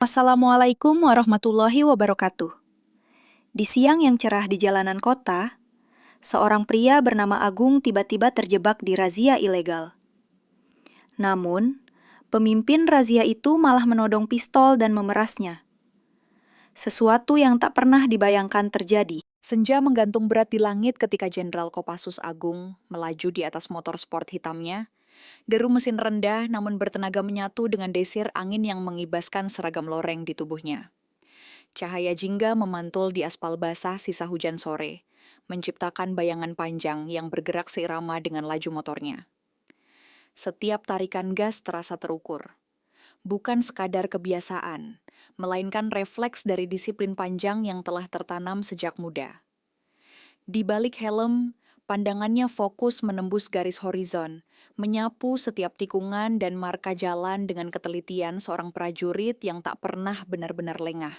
Assalamualaikum warahmatullahi wabarakatuh. Di siang yang cerah di jalanan kota, seorang pria bernama Agung tiba-tiba terjebak di razia ilegal. Namun, pemimpin razia itu malah menodong pistol dan memerasnya. Sesuatu yang tak pernah dibayangkan terjadi. Senja menggantung berat di langit ketika Jenderal Kopassus Agung melaju di atas motor sport hitamnya. Deru mesin rendah namun bertenaga menyatu dengan desir angin yang mengibaskan seragam loreng di tubuhnya. Cahaya jingga memantul di aspal basah sisa hujan sore, menciptakan bayangan panjang yang bergerak seirama dengan laju motornya. Setiap tarikan gas terasa terukur. Bukan sekadar kebiasaan, melainkan refleks dari disiplin panjang yang telah tertanam sejak muda. Di balik helm, pandangannya fokus menembus garis horizon, menyapu setiap tikungan dan marka jalan dengan ketelitian seorang prajurit yang tak pernah benar-benar lengah.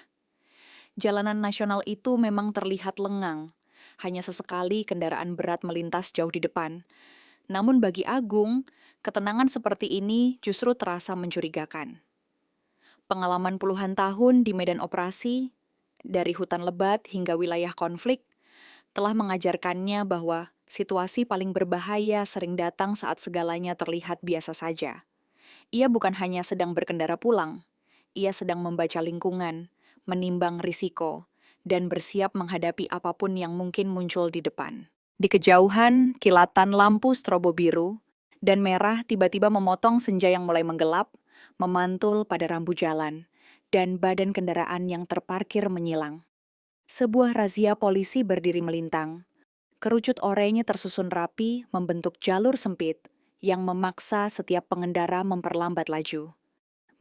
Jalanan nasional itu memang terlihat lengang, hanya sesekali kendaraan berat melintas jauh di depan. Namun bagi Agung, ketenangan seperti ini justru terasa mencurigakan. Pengalaman puluhan tahun di medan operasi, dari hutan lebat hingga wilayah konflik, telah mengajarkannya bahwa situasi paling berbahaya sering datang saat segalanya terlihat biasa saja. Ia bukan hanya sedang berkendara pulang, ia sedang membaca lingkungan, menimbang risiko, dan bersiap menghadapi apapun yang mungkin muncul di depan. Di kejauhan, kilatan lampu strobo biru dan merah tiba-tiba memotong senja yang mulai menggelap, memantul pada rambu jalan, dan badan kendaraan yang terparkir menyilang. Sebuah razia polisi berdiri melintang. Kerucut oranye tersusun rapi membentuk jalur sempit yang memaksa setiap pengendara memperlambat laju.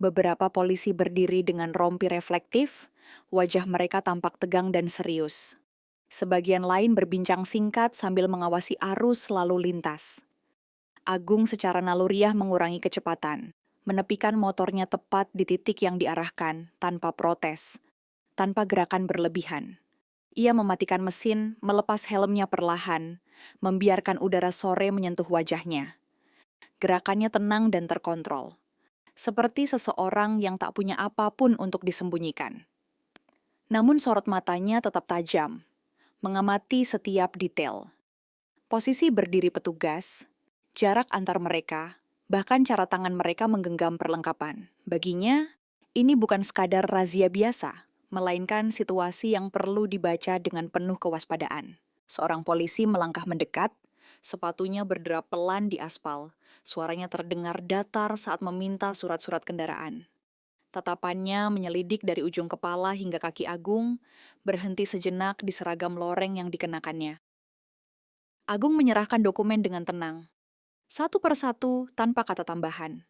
Beberapa polisi berdiri dengan rompi reflektif, wajah mereka tampak tegang dan serius. Sebagian lain berbincang singkat sambil mengawasi arus lalu lintas. Agung secara naluriah mengurangi kecepatan, menepikan motornya tepat di titik yang diarahkan tanpa protes, tanpa gerakan berlebihan. Ia mematikan mesin, melepas helmnya perlahan, membiarkan udara sore menyentuh wajahnya. Gerakannya tenang dan terkontrol, seperti seseorang yang tak punya apapun untuk disembunyikan. Namun sorot matanya tetap tajam, mengamati setiap detail. Posisi berdiri petugas, jarak antar mereka, bahkan cara tangan mereka menggenggam perlengkapan. Baginya, ini bukan sekadar razia biasa, melainkan situasi yang perlu dibaca dengan penuh kewaspadaan. Seorang polisi melangkah mendekat, sepatunya berderap pelan di aspal. Suaranya terdengar datar saat meminta surat-surat kendaraan. Tatapannya menyelidik dari ujung kepala hingga kaki Agung, berhenti sejenak di seragam loreng yang dikenakannya. Agung menyerahkan dokumen dengan tenang, satu persatu tanpa kata tambahan.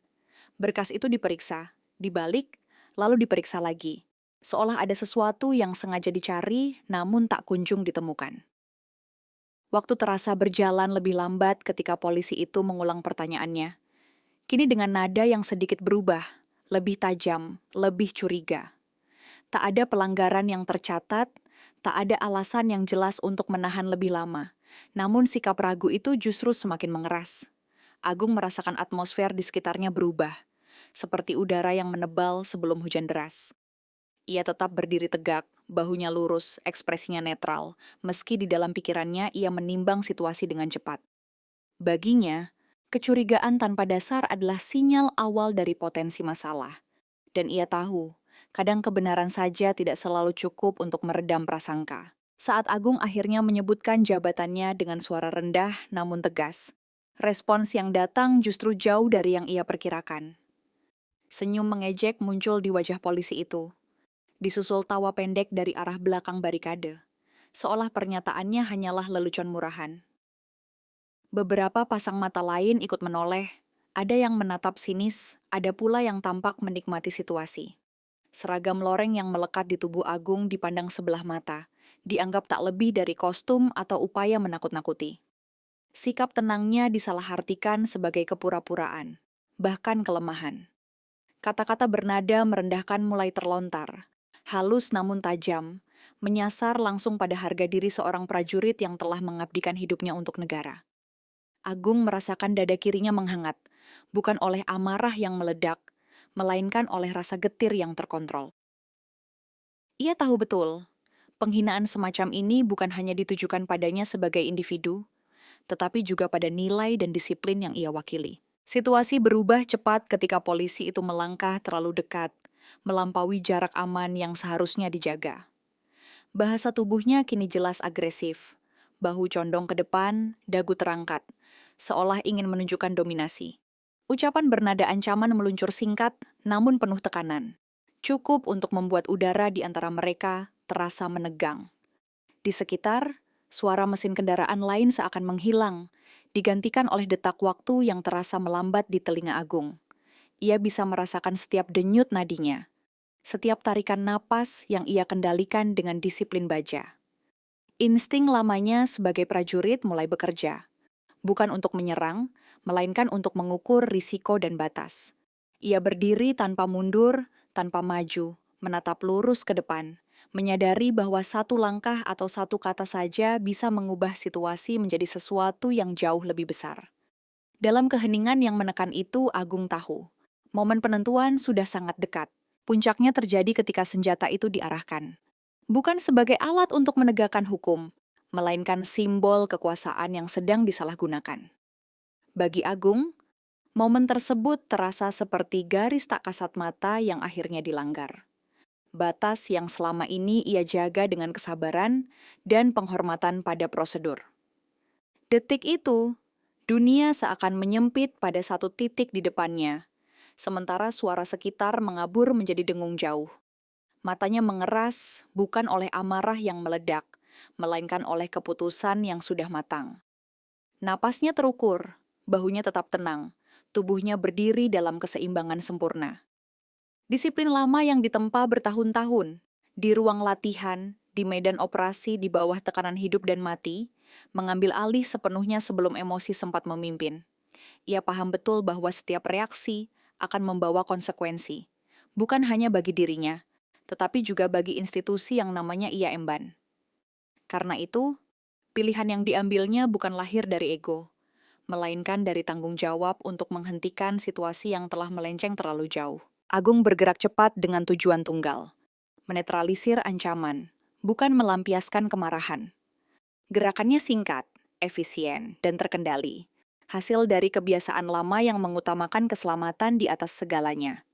Berkas itu diperiksa, dibalik, lalu diperiksa lagi. Seolah ada sesuatu yang sengaja dicari namun tak kunjung ditemukan. Waktu terasa berjalan lebih lambat ketika polisi itu mengulang pertanyaannya. Kini dengan nada yang sedikit berubah, lebih tajam, lebih curiga. Tak ada pelanggaran yang tercatat, tak ada alasan yang jelas untuk menahan lebih lama. Namun sikap ragu itu justru semakin mengeras. Agung merasakan atmosfer di sekitarnya berubah, seperti udara yang menebal sebelum hujan deras. Ia tetap berdiri tegak, bahunya lurus, ekspresinya netral, meski di dalam pikirannya ia menimbang situasi dengan cepat. Baginya, kecurigaan tanpa dasar adalah sinyal awal dari potensi masalah. Dan ia tahu, kadang kebenaran saja tidak selalu cukup untuk meredam prasangka. Saat Agung akhirnya menyebutkan jabatannya dengan suara rendah namun tegas, respons yang datang justru jauh dari yang ia perkirakan. Senyum mengejek muncul di wajah polisi itu, disusul tawa pendek dari arah belakang barikade, seolah pernyataannya hanyalah lelucon murahan. Beberapa pasang mata lain ikut menoleh, ada yang menatap sinis, ada pula yang tampak menikmati situasi. Seragam loreng yang melekat di tubuh Agung dipandang sebelah mata, dianggap tak lebih dari kostum atau upaya menakut-nakuti. Sikap tenangnya disalahartikan sebagai kepura-puraan, bahkan kelemahan. Kata-kata bernada merendahkan mulai terlontar, halus namun tajam, menyasar langsung pada harga diri seorang prajurit yang telah mengabdikan hidupnya untuk negara. Agung merasakan dada kirinya menghangat, bukan oleh amarah yang meledak, melainkan oleh rasa getir yang terkontrol. Ia tahu betul, penghinaan semacam ini bukan hanya ditujukan padanya sebagai individu, tetapi juga pada nilai dan disiplin yang ia wakili. Situasi berubah cepat ketika polisi itu melangkah terlalu dekat, melampaui jarak aman yang seharusnya dijaga. Bahasa tubuhnya kini jelas agresif, bahu condong ke depan, dagu terangkat, seolah ingin menunjukkan dominasi. Ucapan bernada ancaman meluncur singkat, namun penuh tekanan. Cukup untuk membuat udara di antara mereka terasa menegang. Di sekitar, suara mesin kendaraan lain seakan menghilang, digantikan oleh detak waktu yang terasa melambat di telinga Agung. Ia bisa merasakan setiap denyut nadinya, setiap tarikan napas yang ia kendalikan dengan disiplin baja. Insting lamanya sebagai prajurit mulai bekerja, bukan untuk menyerang, melainkan untuk mengukur risiko dan batas. Ia berdiri tanpa mundur, tanpa maju, menatap lurus ke depan, menyadari bahwa satu langkah atau satu kata saja bisa mengubah situasi menjadi sesuatu yang jauh lebih besar. Dalam keheningan yang menekan itu, Agung tahu, momen penentuan sudah sangat dekat. Puncaknya terjadi ketika senjata itu diarahkan. Bukan sebagai alat untuk menegakkan hukum, melainkan simbol kekuasaan yang sedang disalahgunakan. Bagi Agung, momen tersebut terasa seperti garis tak kasat mata yang akhirnya dilanggar. Batas yang selama ini ia jaga dengan kesabaran dan penghormatan pada prosedur. Detik itu, dunia seakan menyempit pada satu titik di depannya, sementara suara sekitar mengabur menjadi dengung jauh. Matanya mengeras bukan oleh amarah yang meledak, melainkan oleh keputusan yang sudah matang. Napasnya terukur, bahunya tetap tenang, tubuhnya berdiri dalam keseimbangan sempurna. Disiplin lama yang ditempa bertahun-tahun, di ruang latihan, di medan operasi di bawah tekanan hidup dan mati, mengambil alih sepenuhnya sebelum emosi sempat memimpin. Ia paham betul bahwa setiap reaksi akan membawa konsekuensi, bukan hanya bagi dirinya, tetapi juga bagi institusi yang namanya ia emban. Karena itu, pilihan yang diambilnya bukan lahir dari ego, melainkan dari tanggung jawab untuk menghentikan situasi yang telah melenceng terlalu jauh. Agung bergerak cepat dengan tujuan tunggal, menetralisir ancaman, bukan melampiaskan kemarahan. Gerakannya singkat, efisien, dan terkendali, hasil dari kebiasaan lama yang mengutamakan keselamatan di atas segalanya.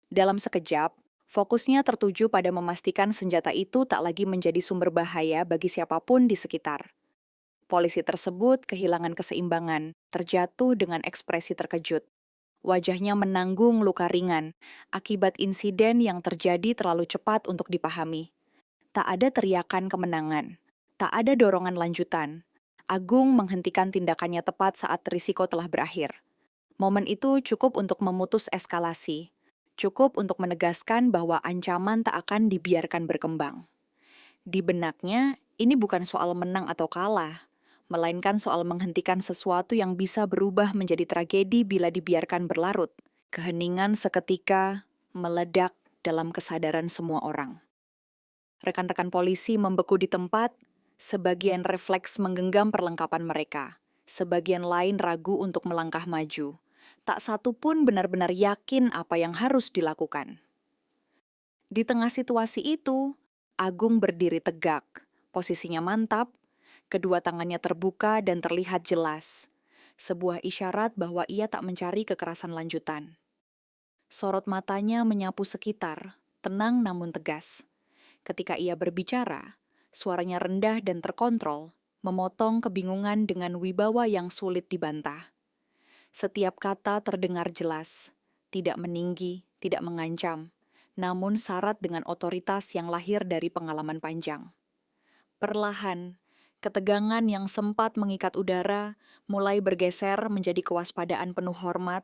Dalam sekejap, fokusnya tertuju pada memastikan senjata itu tak lagi menjadi sumber bahaya bagi siapapun di sekitar. Polisi tersebut kehilangan keseimbangan, terjatuh dengan ekspresi terkejut. Wajahnya menanggung luka ringan akibat insiden yang terjadi terlalu cepat untuk dipahami. Tak ada teriakan kemenangan, tak ada dorongan lanjutan. Agung menghentikan tindakannya tepat saat risiko telah berakhir. Momen itu cukup untuk memutus eskalasi, cukup untuk menegaskan bahwa ancaman tak akan dibiarkan berkembang. Di benaknya, ini bukan soal menang atau kalah, melainkan soal menghentikan sesuatu yang bisa berubah menjadi tragedi bila dibiarkan berlarut. Keheningan seketika meledak dalam kesadaran semua orang. Rekan-rekan polisi membeku di tempat, sebagian refleks menggenggam perlengkapan mereka, sebagian lain ragu untuk melangkah maju. Tak satu pun benar-benar yakin apa yang harus dilakukan. Di tengah situasi itu, Agung berdiri tegak, posisinya mantap, kedua tangannya terbuka dan terlihat jelas. Sebuah isyarat bahwa ia tak mencari kekerasan lanjutan. Sorot matanya menyapu sekitar, tenang namun tegas. Ketika ia berbicara, suaranya rendah dan terkontrol, memotong kebingungan dengan wibawa yang sulit dibantah. Setiap kata terdengar jelas, tidak meninggi, tidak mengancam, namun syarat dengan otoritas yang lahir dari pengalaman panjang. Perlahan, ketegangan yang sempat mengikat udara mulai bergeser menjadi kewaspadaan penuh hormat,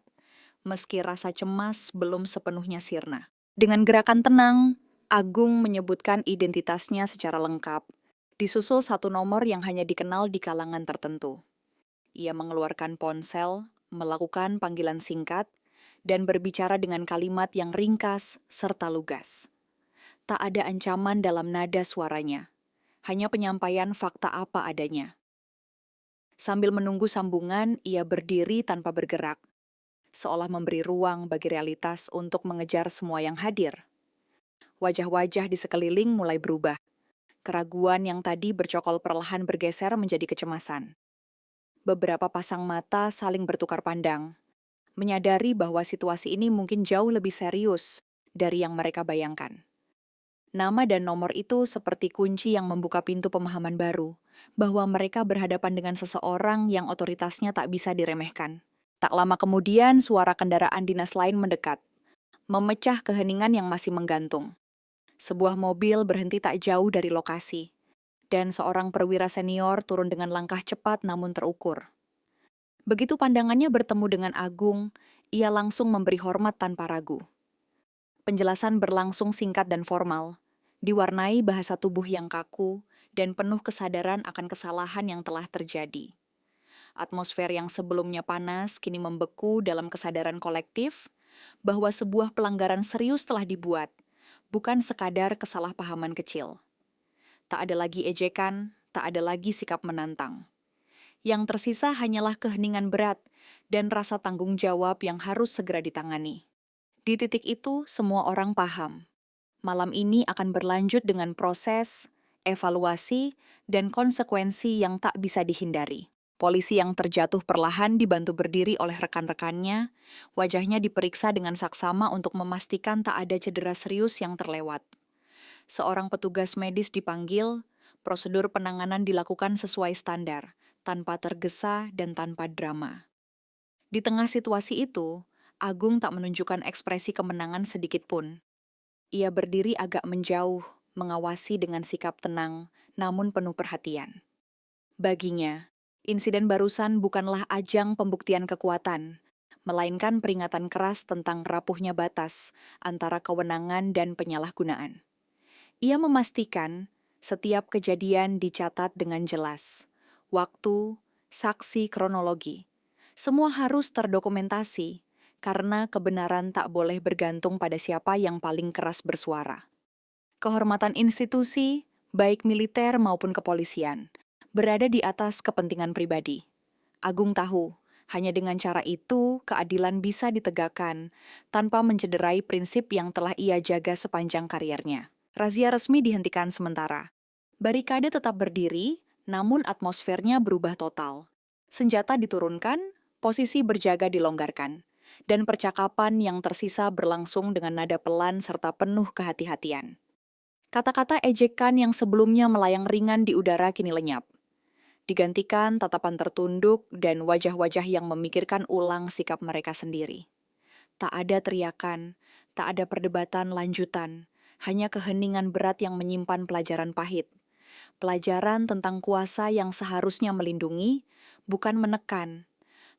meski rasa cemas belum sepenuhnya sirna. Dengan gerakan tenang, Agung menyebutkan identitasnya secara lengkap, disusul satu nomor yang hanya dikenal di kalangan tertentu. Ia mengeluarkan ponsel, melakukan panggilan singkat, dan berbicara dengan kalimat yang ringkas serta lugas. Tak ada ancaman dalam nada suaranya, hanya penyampaian fakta apa adanya. Sambil menunggu sambungan, ia berdiri tanpa bergerak, seolah memberi ruang bagi realitas untuk mengejar semua yang hadir. Wajah-wajah di sekeliling mulai berubah. Keraguan yang tadi bercokol perlahan bergeser menjadi kecemasan. Beberapa pasang mata saling bertukar pandang, menyadari bahwa situasi ini mungkin jauh lebih serius dari yang mereka bayangkan. Nama dan nomor itu seperti kunci yang membuka pintu pemahaman baru, bahwa mereka berhadapan dengan seseorang yang otoritasnya tak bisa diremehkan. Tak lama kemudian, suara kendaraan dinas lain mendekat, memecah keheningan yang masih menggantung. Sebuah mobil berhenti tak jauh dari lokasi, dan seorang perwira senior turun dengan langkah cepat namun terukur. Begitu pandangannya bertemu dengan Agung, ia langsung memberi hormat tanpa ragu. Penjelasan berlangsung singkat dan formal, diwarnai bahasa tubuh yang kaku dan penuh kesadaran akan kesalahan yang telah terjadi. Atmosfer yang sebelumnya panas kini membeku dalam kesadaran kolektif bahwa sebuah pelanggaran serius telah dibuat, bukan sekadar kesalahpahaman kecil. Tak ada lagi ejekan, tak ada lagi sikap menantang. Yang tersisa hanyalah keheningan berat dan rasa tanggung jawab yang harus segera ditangani. Di titik itu, semua orang paham. Malam ini akan berlanjut dengan proses, evaluasi, dan konsekuensi yang tak bisa dihindari. Polisi yang terjatuh perlahan dibantu berdiri oleh rekan-rekannya, wajahnya diperiksa dengan saksama untuk memastikan tak ada cedera serius yang terlewat. Seorang petugas medis dipanggil, prosedur penanganan dilakukan sesuai standar, tanpa tergesa dan tanpa drama. Di tengah situasi itu, Agung tak menunjukkan ekspresi kemenangan sedikit pun. Ia berdiri agak menjauh, mengawasi dengan sikap tenang, namun penuh perhatian. Baginya, insiden barusan bukanlah ajang pembuktian kekuatan, melainkan peringatan keras tentang rapuhnya batas antara kewenangan dan penyalahgunaan. Ia memastikan setiap kejadian dicatat dengan jelas. Waktu, saksi, kronologi. Semua harus terdokumentasi, karena kebenaran tak boleh bergantung pada siapa yang paling keras bersuara. Kehormatan institusi, baik militer maupun kepolisian, berada di atas kepentingan pribadi. Agung tahu, hanya dengan cara itu keadilan bisa ditegakkan tanpa mencederai prinsip yang telah ia jaga sepanjang kariernya. Razia resmi dihentikan sementara. Barikade tetap berdiri, namun atmosfernya berubah total. Senjata diturunkan, posisi berjaga dilonggarkan, dan percakapan yang tersisa berlangsung dengan nada pelan serta penuh kehati-hatian. Kata-kata ejekan yang sebelumnya melayang ringan di udara kini lenyap. Digantikan tatapan tertunduk dan wajah-wajah yang memikirkan ulang sikap mereka sendiri. Tak ada teriakan, tak ada perdebatan lanjutan, hanya keheningan berat yang menyimpan pelajaran pahit. Pelajaran tentang kuasa yang seharusnya melindungi, bukan menekan.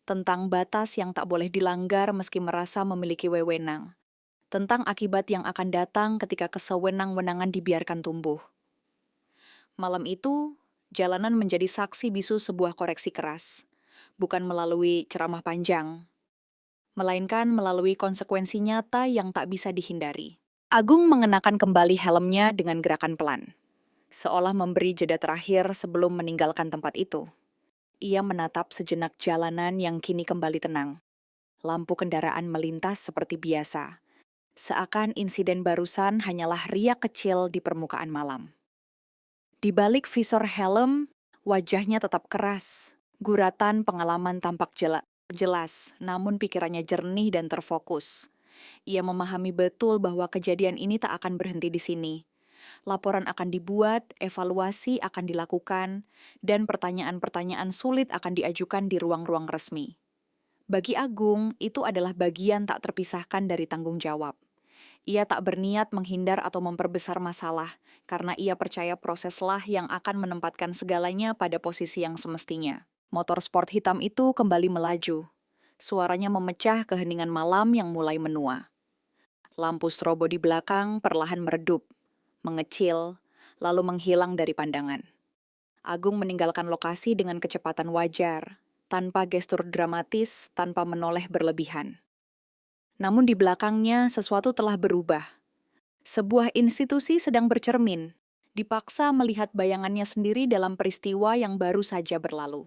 Tentang batas yang tak boleh dilanggar meski merasa memiliki wewenang. Tentang akibat yang akan datang ketika kesewenang-wenangan dibiarkan tumbuh. Malam itu, jalanan menjadi saksi bisu sebuah koreksi keras. Bukan melalui ceramah panjang, melainkan melalui konsekuensi nyata yang tak bisa dihindari. Agung mengenakan kembali helmnya dengan gerakan pelan, seolah memberi jeda terakhir sebelum meninggalkan tempat itu. Ia menatap sejenak jalanan yang kini kembali tenang. Lampu kendaraan melintas seperti biasa, seakan insiden barusan hanyalah riak kecil di permukaan malam. Di balik visor helm, wajahnya tetap keras. Guratan pengalaman tampak jelas, namun pikirannya jernih dan terfokus. Ia memahami betul bahwa kejadian ini tak akan berhenti di sini. Laporan akan dibuat, evaluasi akan dilakukan, dan pertanyaan-pertanyaan sulit akan diajukan di ruang-ruang resmi. Bagi Agung, itu adalah bagian tak terpisahkan dari tanggung jawab. Ia tak berniat menghindar atau memperbesar masalah, karena ia percaya proseslah yang akan menempatkan segalanya pada posisi yang semestinya. Motor sport hitam itu kembali melaju. Suaranya memecah keheningan malam yang mulai menua. Lampu strobo di belakang perlahan meredup, mengecil, lalu menghilang dari pandangan. Agung meninggalkan lokasi dengan kecepatan wajar, tanpa gestur dramatis, tanpa menoleh berlebihan. Namun di belakangnya sesuatu telah berubah. Sebuah institusi sedang bercermin, dipaksa melihat bayangannya sendiri dalam peristiwa yang baru saja berlalu.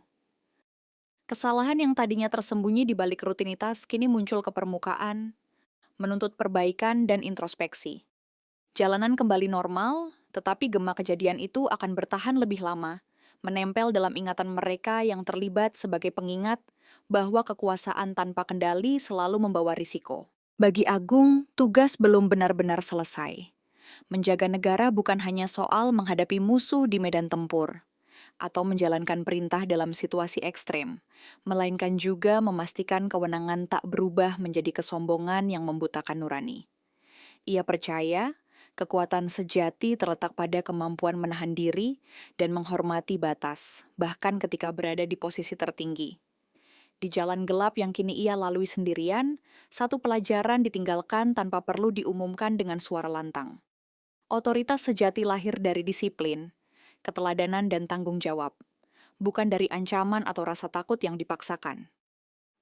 Kesalahan yang tadinya tersembunyi di balik rutinitas kini muncul ke permukaan, menuntut perbaikan dan introspeksi. Jalanan kembali normal, tetapi gema kejadian itu akan bertahan lebih lama, menempel dalam ingatan mereka yang terlibat sebagai pengingat bahwa kekuasaan tanpa kendali selalu membawa risiko. Bagi Agung, tugas belum benar-benar selesai. Menjaga negara bukan hanya soal menghadapi musuh di medan tempur atau menjalankan perintah dalam situasi ekstrem, melainkan juga memastikan kewenangan tak berubah menjadi kesombongan yang membutakan nurani. Ia percaya kekuatan sejati terletak pada kemampuan menahan diri dan menghormati batas, bahkan ketika berada di posisi tertinggi. Di jalan gelap yang kini ia lalui sendirian, satu pelajaran ditinggalkan tanpa perlu diumumkan dengan suara lantang. Otoritas sejati lahir dari disiplin, keteladanan dan tanggung jawab, bukan dari ancaman atau rasa takut yang dipaksakan.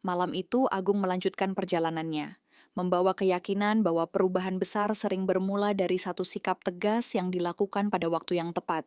Malam itu Agung melanjutkan perjalanannya, membawa keyakinan bahwa perubahan besar sering bermula dari satu sikap tegas yang dilakukan pada waktu yang tepat.